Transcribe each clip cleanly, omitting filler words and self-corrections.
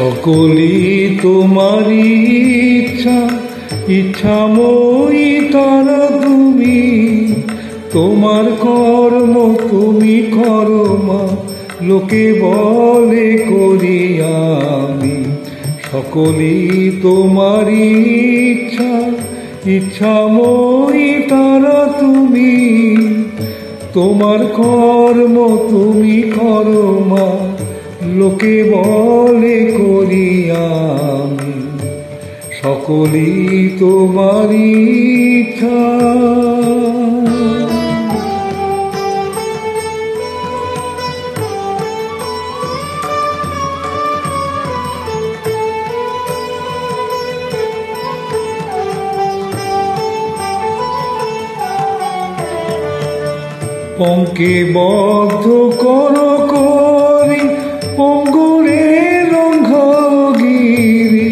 সকলই তোমারই ইচ্ছা, ইচ্ছাময়ী তারা তুমি। তোমার কর্ম তুমি করো মা, লোকে বলে করি আমি। সকলই তোমারই ইচ্ছা, ইচ্ছাময়ী তারা তুমি। তোমার কর্ম তুমি করো মা, লোকে বলে করি আমি। সকলই তোমারই ইচ্ছা। পঙ্কে বদ্ধ করো করি পঙ্গুরে লঙ্ঘগিরি।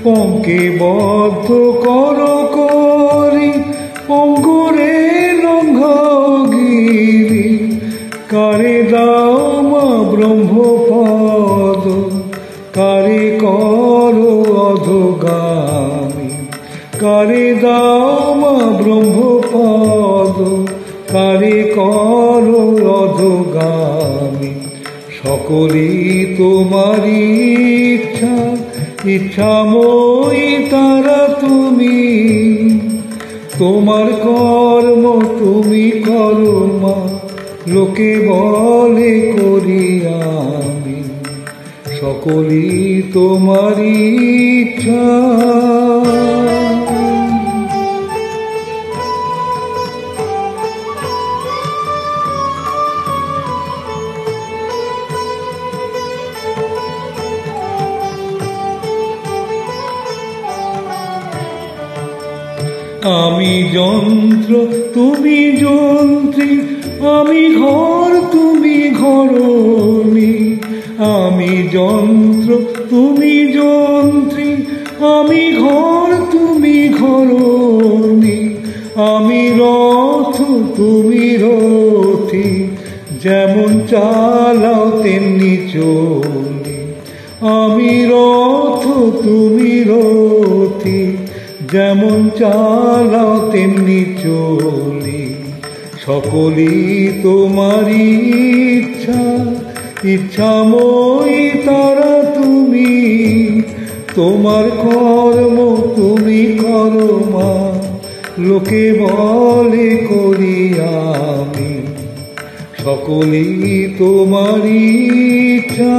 পঙ্কে বদ্ধ করো করি পঙ্গুরে লঙ্ঘগিরি। কারে দাও মা ব্রহ্মপদ, কারে করো অধোগামী। কারে দাও মা ব্রহ্মপদ, কারে করো অধোগামী। সকলই তোমারই ইচ্ছা, ইচ্ছাময়ী তারা তুমি। তোমার কর্ম তুমি করো মা, লোকে বলে করি আমি। সকলই তোমারই ইচ্ছা। আমি যন্ত্র তুমি যন্ত্রী, আমি ঘর তুমি ঘরণী। আমি যন্ত্র তুমি যন্ত্রী, আমি ঘর তুমি ঘরণী। আমি রথ তুমি রথী, যেমন চালাও তেমনি চলি। আমি রথ তুমি রথী, যেমন চালাও তেমনি চলি। সকলই তোমারই ইচ্ছা, ইচ্ছাময়ী তারা তুমি। তোমার কর্ম তুমি করো মা, লোকে বলে করি আমি। সকলই তোমারই ইচ্ছা।